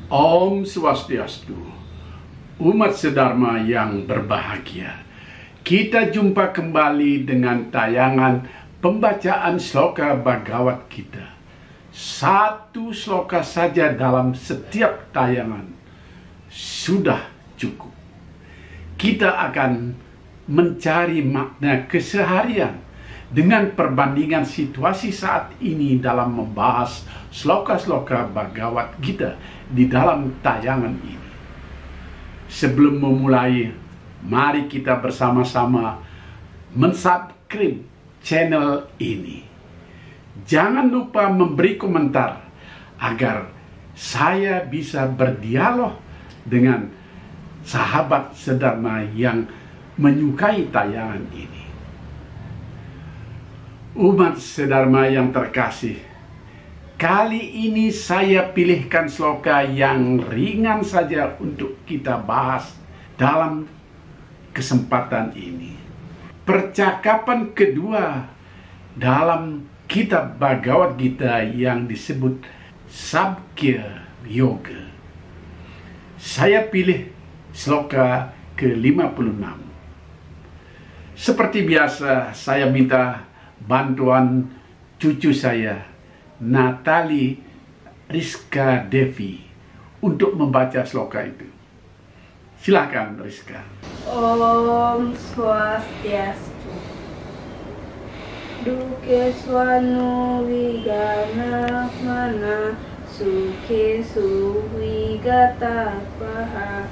Om Swastiastu, umat sedharma yang berbahagia. Kita jumpa kembali dengan tayangan pembacaan sloka Bhagavad Gita. Satu sloka saja dalam setiap tayangan sudah cukup. Kita akan mencari makna keseharian dengan perbandingan situasi saat ini dalam membahas sloka-sloka Bhagavad Gita di dalam tayangan ini. Sebelum memulai, mari kita bersama-sama mensubscribe channel ini. Jangan lupa memberi komentar agar saya bisa berdialog dengan sahabat sedharma yang menyukai tayangan ini. Umat sedharma yang terkasih, kali ini saya pilihkan sloka yang ringan saja untuk kita bahas dalam kesempatan ini. Percakapan kedua dalam kitab Bhagavad Gita yang disebut Samkhya Yoga. Saya pilih sloka ke-56. Seperti biasa, saya minta bantuan cucu saya, Natali Rizka Devi, untuk membaca sloka itu. Silakan, Rizka. Om Swastiastu. Duke swanu wigana mana suke suwigata paha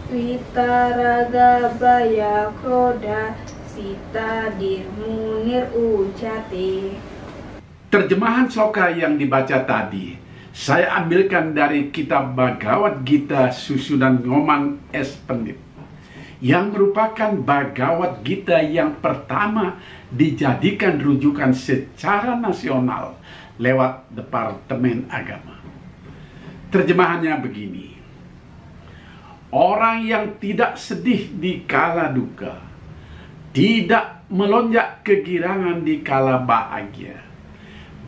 Vitaraga baya kroda sita dirmunir ujate. Terjemahan sloka yang dibaca tadi saya ambilkan dari kitab Bhagavad Gita susunan Nyoman S. Pandit, yang merupakan Bhagavad Gita yang pertama dijadikan rujukan secara nasional lewat Departemen Agama. Terjemahannya begini: orang yang tidak sedih di kala duka, tidak melonjak kegirangan di kala bahagia,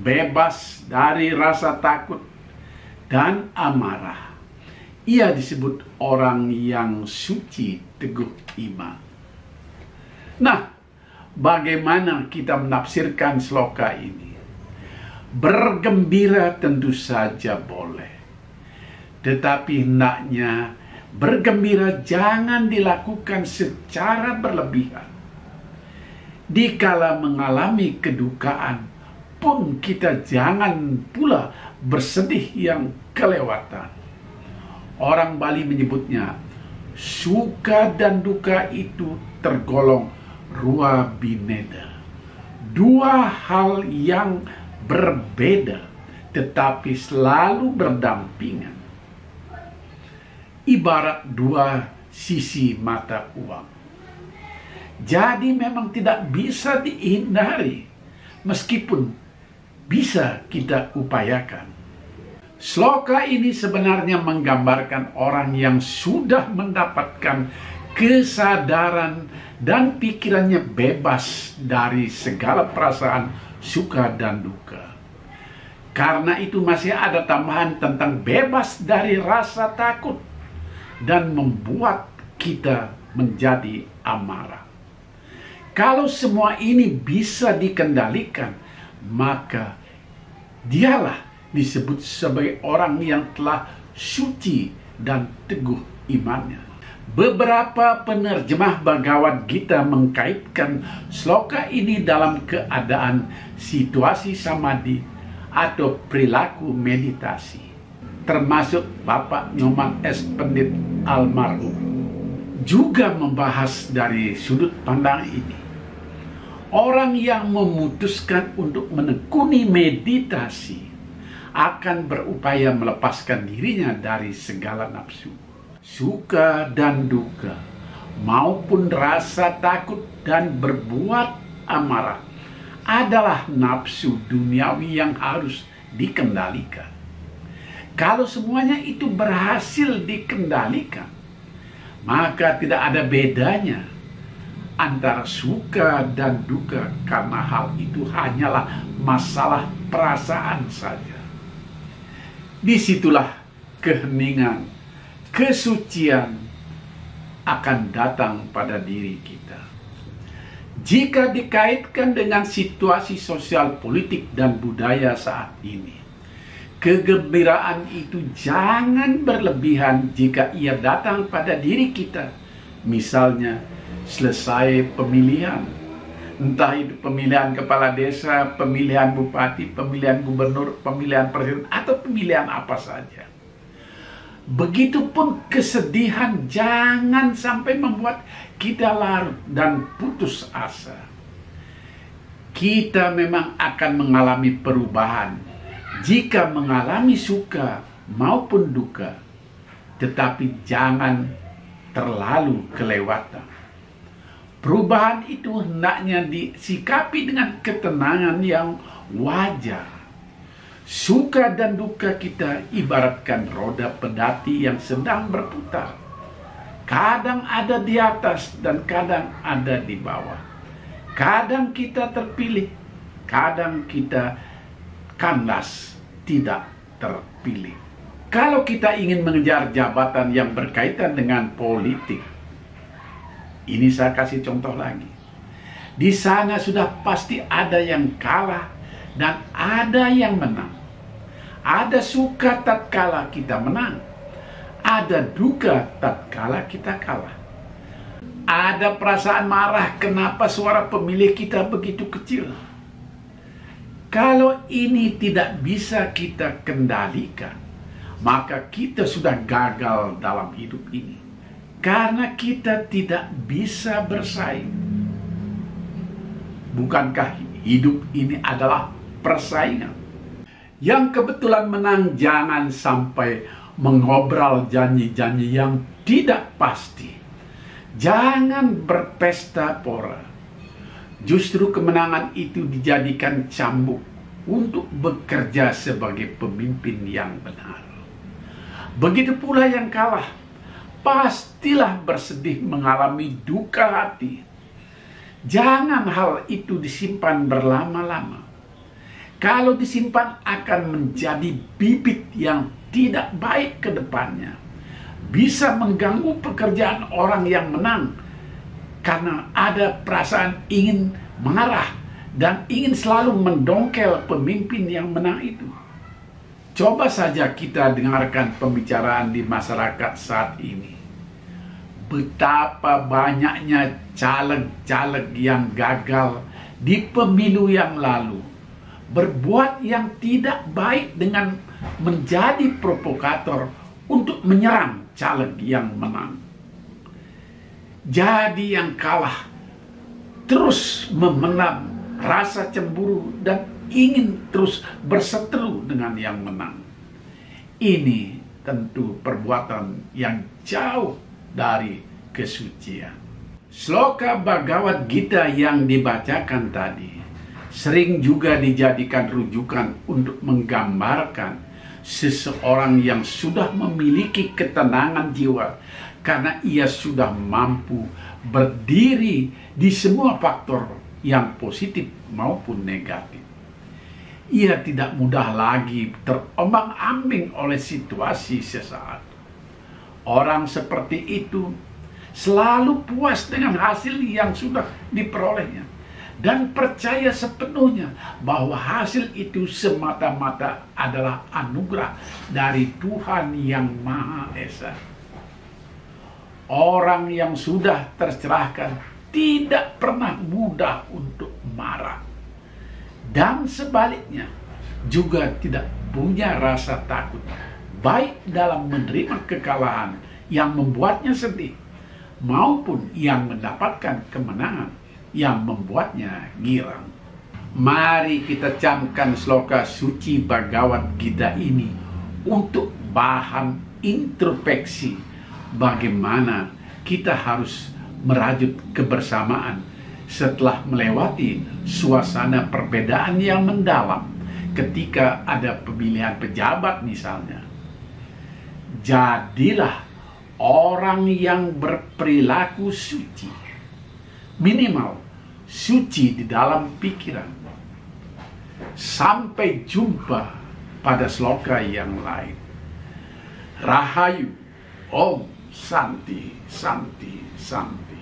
bebas dari rasa takut dan amarah, ia disebut orang yang suci teguh iman. Nah, bagaimana kita menafsirkan sloka ini? Bergembira tentu saja boleh, tetapi hendaknya bergembira jangan dilakukan secara berlebihan. Dikala mengalami kedukaan pun kita jangan pula bersedih yang kelewatan. Orang Bali menyebutnya suka dan duka itu tergolong rua bineda, dua hal yang berbeda tetapi selalu berdampingan, ibarat dua sisi mata uang. Jadi memang tidak bisa dihindari, meskipun bisa kita upayakan. Sloka ini sebenarnya menggambarkan orang yang sudah mendapatkan kesadaran dan pikirannya bebas dari segala perasaan suka dan duka. Karena itu masih ada tambahan tentang bebas dari rasa takut dan membuat kita menjadi amarah. Kalau semua ini bisa dikendalikan, maka dialah disebut sebagai orang yang telah suci dan teguh imannya. Beberapa penerjemah Bhagavad Gita mengkaitkan sloka ini dalam keadaan situasi samadhi atau perilaku meditasi, termasuk Bapak Nyoman S. Pandit almarhum juga membahas dari sudut pandang ini. Orang yang memutuskan untuk menekuni meditasi akan berupaya melepaskan dirinya dari segala nafsu, suka dan duka, maupun rasa takut dan berbuat amarah adalah nafsu duniawi yang harus dikendalikan. Kalau semuanya itu berhasil dikendalikan, maka tidak ada bedanya antara suka dan duka, karena hal itu hanyalah masalah perasaan saja. Disitulah keheningan, kesucian akan datang pada diri kita. Jika dikaitkan dengan situasi sosial, politik, dan budaya saat ini, kegembiraan itu jangan berlebihan jika ia datang pada diri kita. Misalnya, selesai pemilihan, entah itu pemilihan kepala desa, pemilihan bupati, pemilihan gubernur, pemilihan presiden, atau pemilihan apa saja. Begitupun kesedihan jangan sampai membuat kita larut dan putus asa. Kita memang akan mengalami perubahan jika mengalami suka maupun duka, tetapi jangan terlalu kelewatan. Perubahan itu hendaknya disikapi dengan ketenangan yang wajar. Suka dan duka kita ibaratkan roda pedati yang sedang berputar. Kadang ada di atas dan kadang ada di bawah. Kadang kita terpilih, kadang kita kandas tidak terpilih. Kalau kita ingin mengejar jabatan yang berkaitan dengan politik, ini saya kasih contoh lagi. Di sana sudah pasti ada yang kalah dan ada yang menang. Ada suka tatkala kita menang, ada duka tatkala kita kalah. Ada perasaan marah kenapa suara pemilih kita begitu kecil. Kalau ini tidak bisa kita kendalikan, maka kita sudah gagal dalam hidup ini. Karena kita tidak bisa bersaing. Bukankah hidup ini adalah persaingan? Yang kebetulan menang jangan sampai mengobrol janji-janji yang tidak pasti. Jangan berpesta pora. Justru kemenangan itu dijadikan cambuk untuk bekerja sebagai pemimpin yang benar. Begitu pula yang kalah, pastilah bersedih mengalami duka hati. Jangan hal itu disimpan berlama-lama. Kalau disimpan akan menjadi bibit yang tidak baik ke depannya. Bisa mengganggu pekerjaan orang yang menang karena ada perasaan ingin mengarah dan ingin selalu mendongkel pemimpin yang menang itu. Coba saja kita dengarkan pembicaraan di masyarakat saat ini. Betapa banyaknya caleg-caleg yang gagal di pemilu yang lalu, berbuat yang tidak baik dengan menjadi provokator untuk menyerang caleg yang menang. Jadi yang kalah terus memendam rasa cemburu dan ingin terus berseteru dengan yang menang. Ini tentu perbuatan yang jauh dari kesucian. Sloka Bhagavad Gita yang dibacakan tadi sering juga dijadikan rujukan untuk menggambarkan seseorang yang sudah memiliki ketenangan jiwa karena ia sudah mampu berdiri di semua faktor yang positif maupun negatif. Ia tidak mudah lagi terombang-ambing oleh situasi sesaat. Orang seperti itu selalu puas dengan hasil yang sudah diperolehnya dan percaya sepenuhnya bahwa hasil itu semata-mata adalah anugerah dari Tuhan yang Maha Esa. Orang yang sudah tercerahkan tidak pernah mudah untuk marah, dan sebaliknya juga tidak punya rasa takut, baik dalam menerima kekalahan yang membuatnya sedih, maupun yang mendapatkan kemenangan yang membuatnya girang. Mari kita camkan sloka suci Bhagavad Gita ini untuk bahan introspeksi bagaimana kita harus merajut kebersamaan setelah melewati suasana perbedaan yang mendalam ketika ada pemilihan pejabat misalnya. Jadilah orang yang berperilaku suci, minimal suci di dalam pikiran. Sampai jumpa pada sloka yang lain. Rahayu. Om Santi, Santi, Santi.